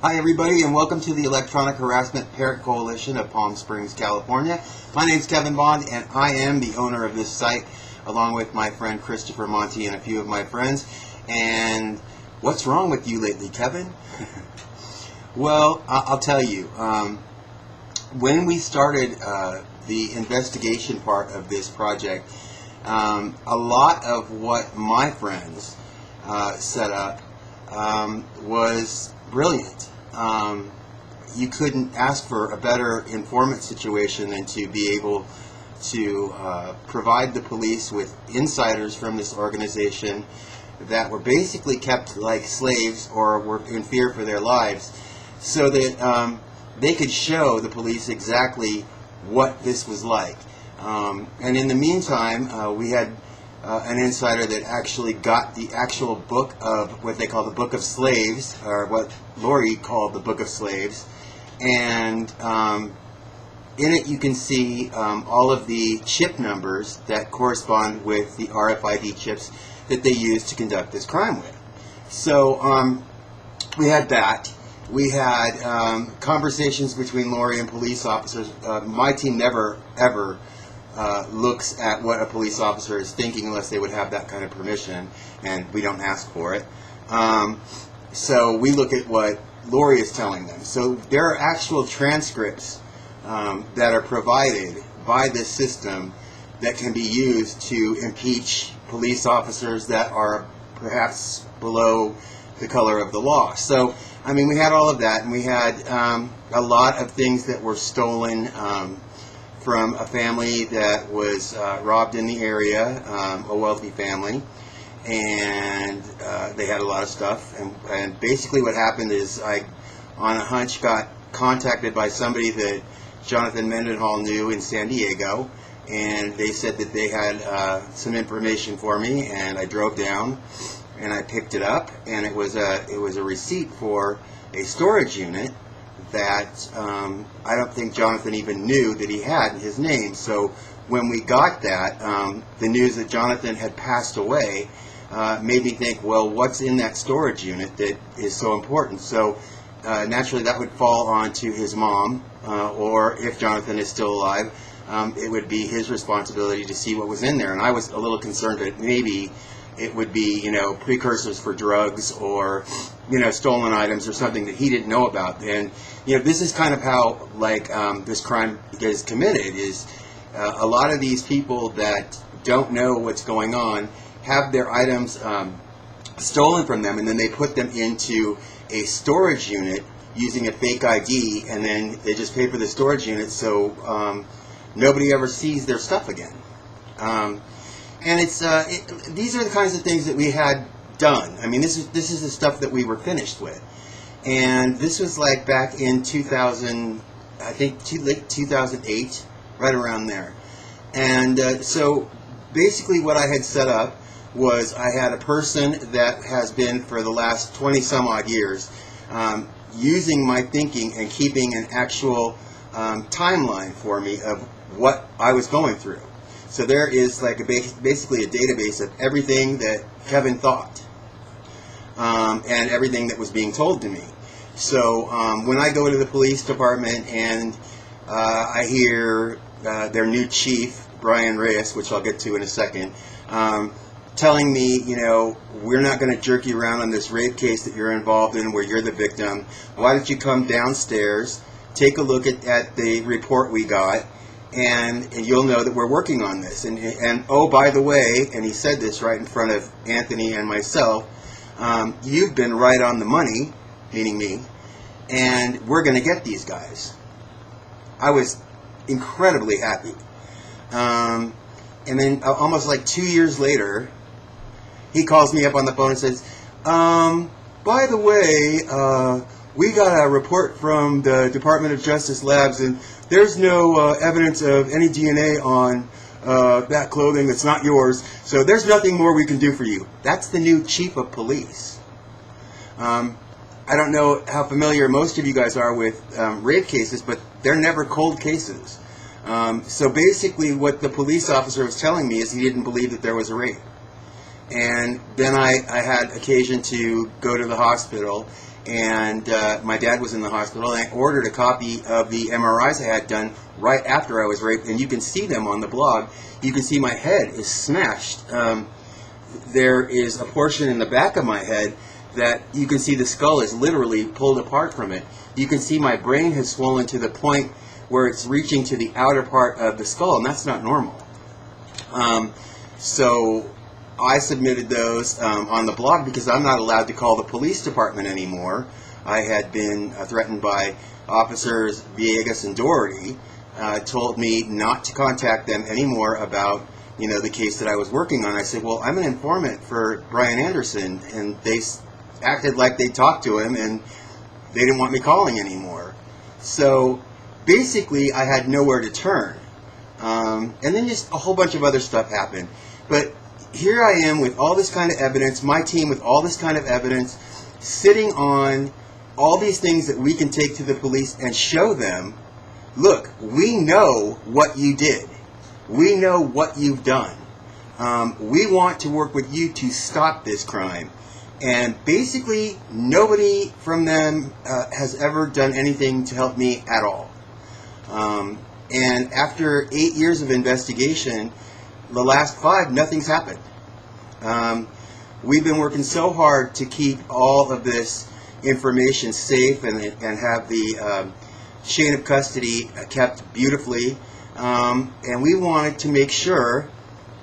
Hi everybody, and welcome to the Electronic Harassment Parent Coalition of Palm Springs, California. My name is Kevin Bond, and I am the owner of this site, along with my friend Christopher Monty and a few of my friends. And what's wrong with you lately, Kevin? Well, I'll tell you. When we started the investigation part of this project, a lot of what my friends set up was brilliant. You couldn't ask for a better informant situation than to be able to provide the police with insiders from this organization that were basically kept like slaves or were in fear for their lives, so that they could show the police exactly what this was like. And in the meantime, we had an insider that actually got the actual book of what they call the Book of Slaves, or what Lori called the Book of Slaves. And in it you can see all of the chip numbers that correspond with the RFID chips that they use to conduct this crime with. So we had that. We had conversations between Lori and police officers. My team never, ever looks at what a police officer is thinking unless they would have that kind of permission, and we don't ask for it. So we look at what Lori is telling them. So there are actual transcripts that are provided by this system that can be used to impeach police officers that are perhaps below the color of the law. So, I mean, we had all of that, and we had a lot of things that were stolen from a family that was robbed in the area, a wealthy family, and they had a lot of stuff. And basically what happened is I, on a hunch, got contacted by somebody that Jonathan Mendenhall knew in San Diego, and they said that they had some information for me, and I drove down and I picked it up, and it was a receipt for a storage unit that I don't think Jonathan even knew that he had in his name. So when we got that, the news that Jonathan had passed away made me think, well, what's in that storage unit that is so important? So naturally that would fall onto his mom, or if Jonathan is still alive, it would be his responsibility to see what was in there. And I was a little concerned that maybe it would be, precursors for drugs or, stolen items or something that he didn't know about. And, this is kind of how, this crime is committed, is a lot of these people that don't know what's going on have their items stolen from them, and then they put them into a storage unit using a fake ID, and then they just pay for the storage unit so nobody ever sees their stuff again. And these are the kinds of things that we had done. I mean, this is the stuff that we were finished with. And this was like back in 2000, I think late 2008, right around there. And so basically what I had set up was I had a person that has been for the last 20 some odd years using my thinking and keeping an actual timeline for me of what I was going through. So there is like basically a database of everything that Kevin thought, and everything that was being told to me. So when I go to the police department and I hear their new chief, Brian Reyes, which I'll get to in a second, telling me, we're not going to jerk you around on this rape case that you're involved in where you're the victim. Why don't you come downstairs, take a look at the report we got, and you'll know that we're working on this. And oh, by the way, and he said this right in front of Anthony and myself, you've been right on the money, meaning me, and we're going to get these guys. I was incredibly happy. And then almost like 2 years later, he calls me up on the phone and says, by the way, we got a report from the Department of Justice Labs, and there's no evidence of any DNA on that clothing that's not yours, so there's nothing more we can do for you. That's the new chief of police. I don't know how familiar most of you guys are with rape cases, but they're never cold cases. So basically what the police officer was telling me is he didn't believe that there was a rape. And then I had occasion to go to the hospital, and my dad was in the hospital, and I ordered a copy of the MRIs I had done right after I was raped, and you can see them on the blog. You can see my head is smashed. There is a portion in the back of my head that you can see the skull is literally pulled apart from it. You can see my brain has swollen to the point where it's reaching to the outer part of the skull, and that's not normal. So I submitted those on the blog because I'm not allowed to call the police department anymore. I had been threatened by officers Villegas and Doherty, told me not to contact them anymore about the case that I was working on. I said, well, I'm an informant for Brian Anderson, and they acted like they talked to him, and they didn't want me calling anymore. So basically, I had nowhere to turn. And then just a whole bunch of other stuff happened. But here I am with all this kind of evidence, my team with all this kind of evidence, sitting on all these things that we can take to the police and show them, look, we know what you did. We know what you've done. We want to work with you to stop this crime. And basically, nobody from them has ever done anything to help me at all. And after 8 years of investigation, the last 5, nothing's happened. We've been working so hard to keep all of this information safe and have the chain of custody kept beautifully. And we wanted to make sure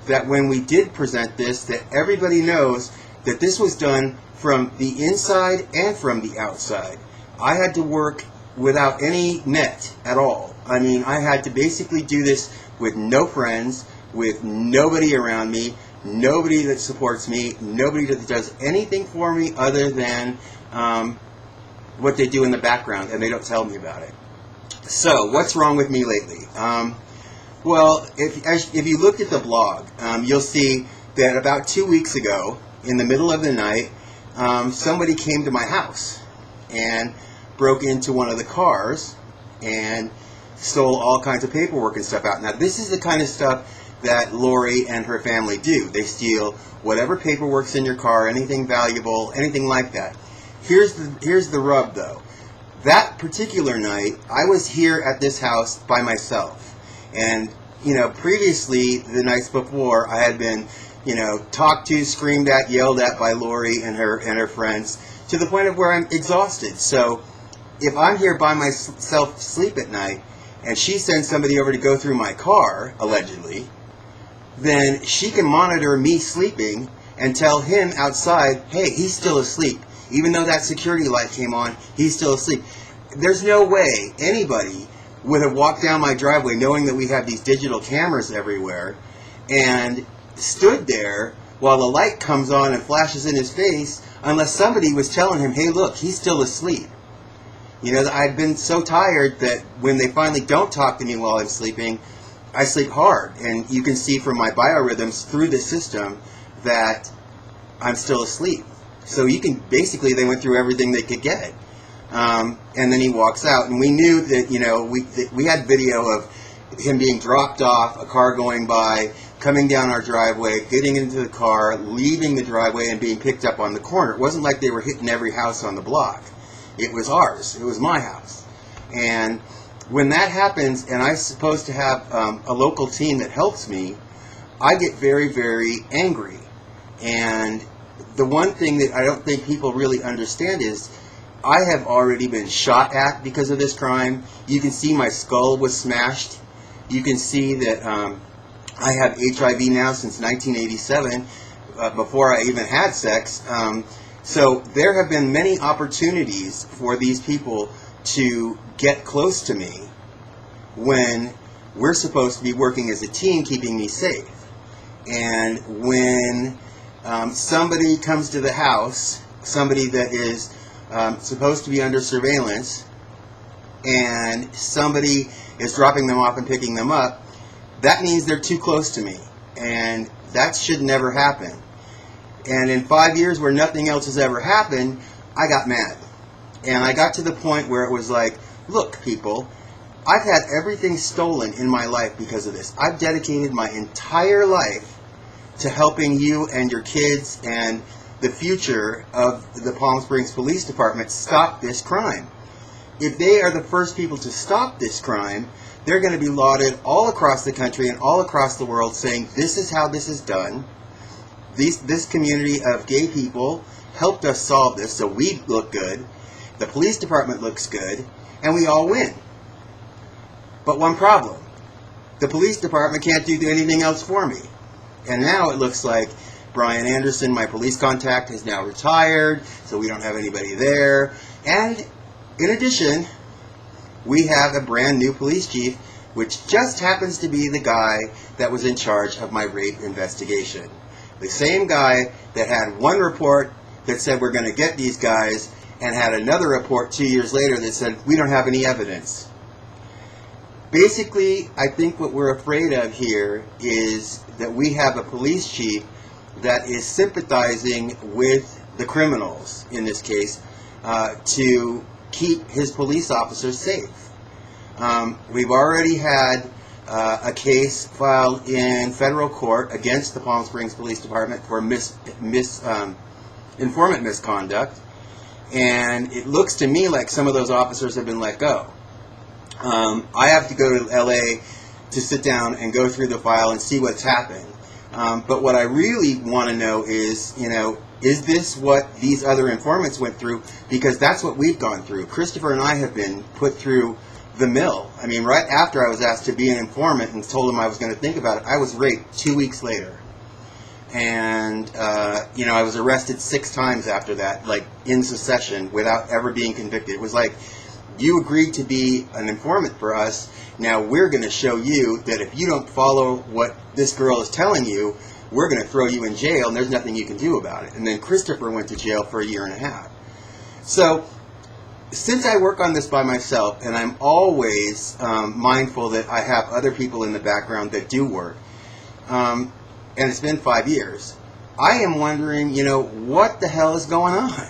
that when we did present this, that everybody knows that this was done from the inside and from the outside. I had to work without any net at all. I mean, I had to basically do this with no friends, with nobody around me, nobody that supports me, nobody that does anything for me other than what they do in the background, and they don't tell me about it. So, what's wrong with me lately? Well, if you looked at the blog, you'll see that about 2 weeks ago, in the middle of the night, somebody came to my house and broke into one of the cars and stole all kinds of paperwork and stuff out. Now, this is the kind of stuff that Lori and her family do. They steal whatever paperwork's in your car, anything valuable, anything like that. Here's the rub, though. That particular night, I was here at this house by myself. And, previously, the nights before, I had been, talked to, screamed at, yelled at by Lori and her friends, to the point of where I'm exhausted. So, if I'm here by myself asleep at night, and she sends somebody over to go through my car, allegedly, then she can monitor me sleeping and tell him outside, hey, he's still asleep. Even though that security light came on, he's still asleep. There's no way anybody would have walked down my driveway knowing that we have these digital cameras everywhere and stood there while the light comes on and flashes in his face unless somebody was telling him, hey, look, he's still asleep. I've been so tired that when they finally don't talk to me while I'm sleeping, I sleep hard. And you can see from my biorhythms through the system that I'm still asleep. So basically they went through everything they could get. And then he walks out, and we knew that, we had video of him being dropped off, a car going by, coming down our driveway, getting into the car, leaving the driveway, and being picked up on the corner. It wasn't like they were hitting every house on the block. It was ours. It was my house. And when that happens, and I'm supposed to have a local team that helps me, I get very, very angry. And the one thing that I don't think people really understand is I have already been shot at because of this crime. You can see my skull was smashed. You can see that I have HIV now since 1987, before I even had sex. So there have been many opportunities for these people to get close to me when we're supposed to be working as a team keeping me safe. And when somebody comes to the house, somebody that is supposed to be under surveillance, and somebody is dropping them off and picking them up, that means they're too close to me. And that should never happen. And in 5 years where nothing else has ever happened, I got mad. And I got to the point where it was like, look, people, I've had everything stolen in my life because of this. I've dedicated my entire life to helping you and your kids and the future of the Palm Springs Police Department stop this crime. If they are the first people to stop this crime, they're going to be lauded all across the country and all across the world saying, this is how this is done. This community of gay people helped us solve this, so we look good, the police department looks good, and we all win. But one problem, the police department can't do anything else for me. And now it looks like Brian Anderson, my police contact, has now retired, so we don't have anybody there. And in addition, we have a brand new police chief, which just happens to be the guy that was in charge of my rape investigation. The same guy that had one report that said we're going to get these guys, and had another report 2 years later that said we don't have any evidence. Basically, I think what we're afraid of here is that we have a police chief that is sympathizing with the criminals, in this case, to keep his police officers safe. We've already had a case filed in federal court against the Palm Springs Police Department for informant misconduct, and it looks to me like some of those officers have been let go. I have to go to LA to sit down and go through the file and see what's happened. But what I really want to know is, is this what these other informants went through? Because that's what we've gone through. Christopher and I have been put through the mill. I mean, right after I was asked to be an informant and told him I was going to think about it, I was raped 2 weeks later. And, I was arrested 6 times after that, like in succession, without ever being convicted. It was like, you agreed to be an informant for us. Now we're going to show you that if you don't follow what this girl is telling you, we're going to throw you in jail, and there's nothing you can do about it. And then Christopher went to jail for 1.5 years. So, since I work on this by myself, and I'm always mindful that I have other people in the background that do work, and it's been 5 years, I am wondering, what the hell is going on?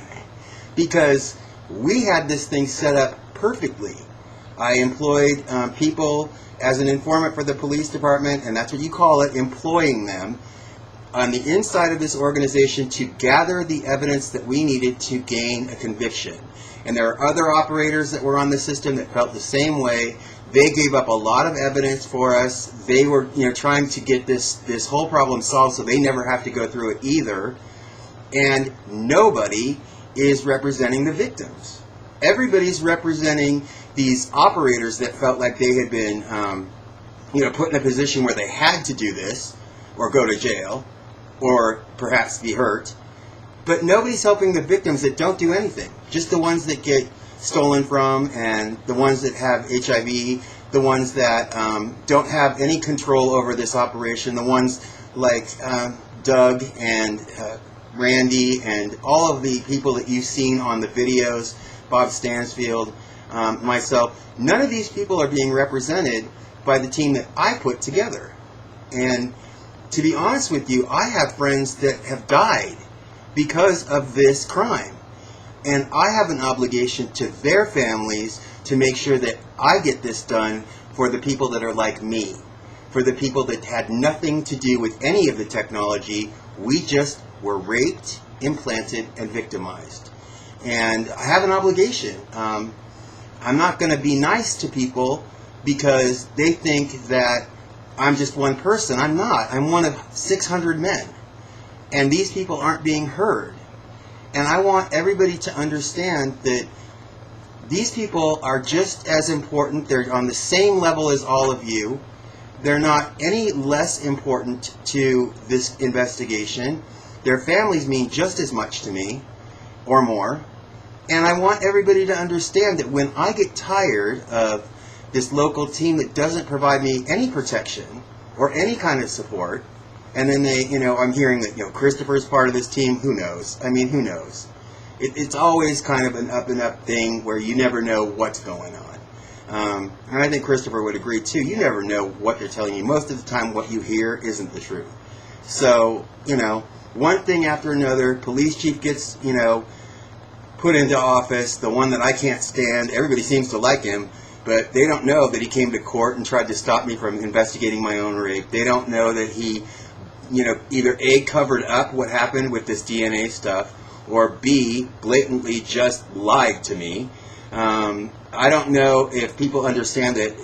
Because we had this thing set up perfectly. I employed people as an informant for the police department, and that's what you call it, employing them on the inside of this organization to gather the evidence that we needed to gain a conviction. And there are other operators that were on the system that felt the same way. They gave up a lot of evidence for us. They were, trying to get this whole problem solved so they never have to go through it either. And nobody is representing the victims. Everybody's representing these operators that felt like they had been, put in a position where they had to do this, or go to jail, or perhaps be hurt. But nobody's helping the victims that don't do anything. Just the ones that get stolen from, and the ones that have HIV, the ones that don't have any control over this operation, the ones like Doug and Randy and all of the people that you've seen on the videos, Bob Stansfield, myself. None of these people are being represented by the team that I put together. And to be honest with you, I have friends that have died because of this crime. And I have an obligation to their families to make sure that I get this done for the people that are like me, for the people that had nothing to do with any of the technology. We just were raped, implanted, and victimized. And I have an obligation. I'm not going to be nice to people because they think that I'm just one person. I'm not. I'm one of 600 men. And these people aren't being heard. And I want everybody to understand that these people are just as important. They're on the same level as all of you. They're not any less important to this investigation. Their families mean just as much to me, or more. And I want everybody to understand that when I get tired of this local team that doesn't provide me any protection or any kind of support, and then they, I'm hearing that, Christopher's part of this team, who knows? I mean, who knows? It's always kind of an up and up thing where you never know what's going on. And I think Christopher would agree too. You never know what they're telling you. Most of the time what you hear isn't the truth. So, one thing after another, police chief gets, put into office, the one that I can't stand. Everybody seems to like him, but they don't know that he came to court and tried to stop me from investigating my own rape. They don't know that he either A, covered up what happened with this DNA stuff, or B, blatantly just lied to me. I don't know if people understand that,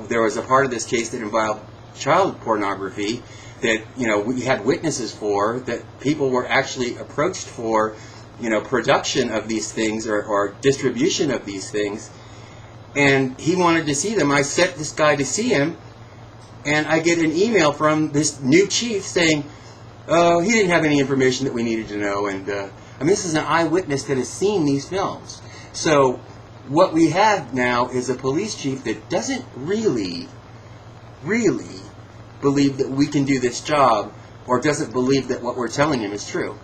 there was a part of this case that involved child pornography that, we had witnesses for, that people were actually approached for, production of these things or distribution of these things. And he wanted to see them. I sent this guy to see him, and I get an email from this new chief saying, oh, he didn't have any information that we needed to know. And this is an eyewitness that has seen these films. So what we have now is a police chief that doesn't really believe that we can do this job, or doesn't believe that what we're telling him is true.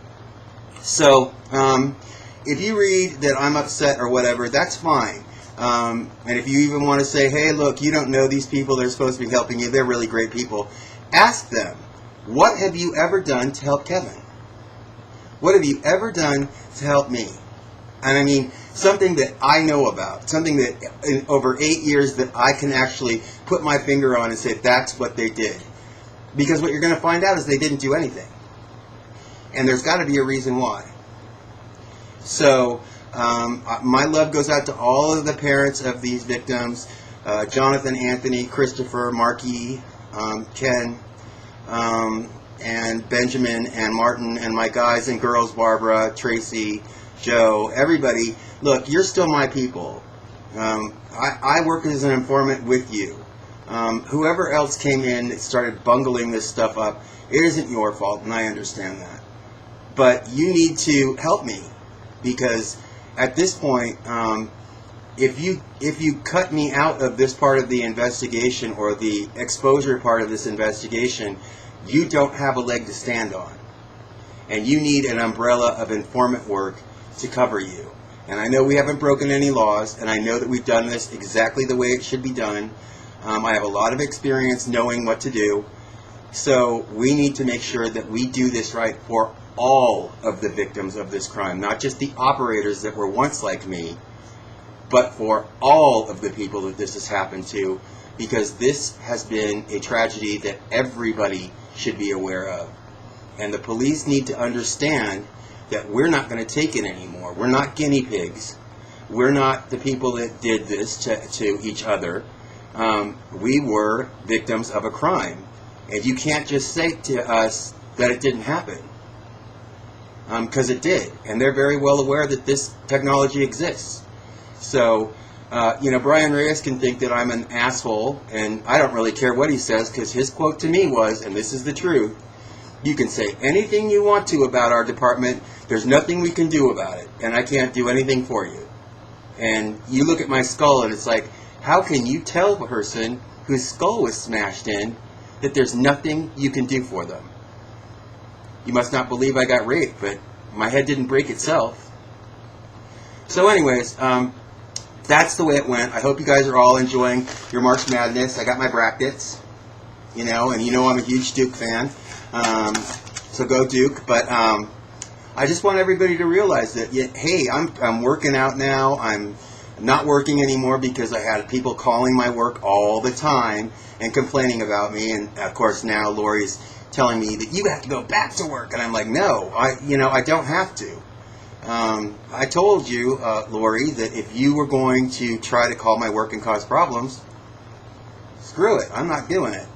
So if you read that I'm upset or whatever, that's fine. And if you even want to say, hey, look, you don't know these people, they're supposed to be helping you, they're really great people, ask them, what have you ever done to help Kevin? What have you ever done to help me? And something that I know about, something that in over 8 years that I can actually put my finger on and say that's what they did. Because what you're going to find out is they didn't do anything. And there's got to be a reason why. So my love goes out to all of the parents of these victims, Jonathan, Anthony, Christopher, Marky, Ken, and Benjamin, and Martin, and my guys and girls, Barbara, Tracy, Joe, everybody. Look, you're still my people. I work as an informant with you. Whoever else came in that started bungling this stuff up, it isn't your fault, and I understand that. But you need to help me, because at this point, if you cut me out of this part of the investigation, or the exposure part of this investigation, you don't have a leg to stand on. And you need an umbrella of informant work to cover you. And I know we haven't broken any laws, and I know that we've done this exactly the way it should be done. I have a lot of experience knowing what to do. So we need to make sure that we do this right for all of the victims of this crime, not just the operators that were once like me, but for all of the people that this has happened to, because this has been a tragedy that everybody should be aware of. And the police need to understand that we're not going to take it anymore. We're not guinea pigs. We're not the people that did this to each other. We were victims of a crime. And you can't just say to us that it didn't happen. Because it did. And they're very well aware that this technology exists. So, Brian Reyes can think that I'm an asshole, and I don't really care what he says, because his quote to me was, and this is the truth, you can say anything you want to about our department, there's nothing we can do about it, and I can't do anything for you. And you look at my skull, and it's like, how can you tell a person whose skull was smashed in that there's nothing you can do for them? You must not believe I got raped, but my head didn't break itself. So anyways, that's the way it went. I hope you guys are all enjoying your March Madness. I got my brackets, and I'm a huge Duke fan. So go Duke. But I just want everybody to realize that, hey, I'm working out now. I'm not working anymore because I had people calling my work all the time and complaining about me. And of course now Lori's telling me that you have to go back to work, and I'm like, no, I don't have to. I told you, Lori, that if you were going to try to call my work and cause problems, screw it, I'm not doing it,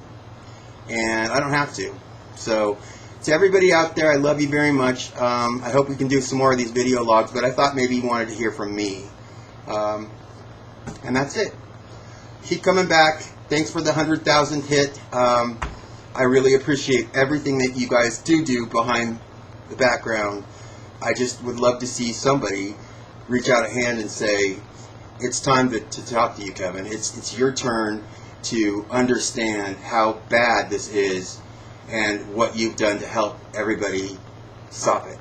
and I don't have to. So to everybody out there, I love you very much. I hope we can do some more of these video logs, but I thought maybe you wanted to hear from me, and that's it. Keep coming back. Thanks for the 100,000 hit. I really appreciate everything that you guys do behind the background. I just would love to see somebody reach out a hand and say, it's time to talk to you, Kevin. It's your turn to understand how bad this is and what you've done to help everybody stop it.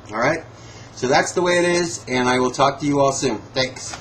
All right? So that's the way it is, and I will talk to you all soon. Thanks.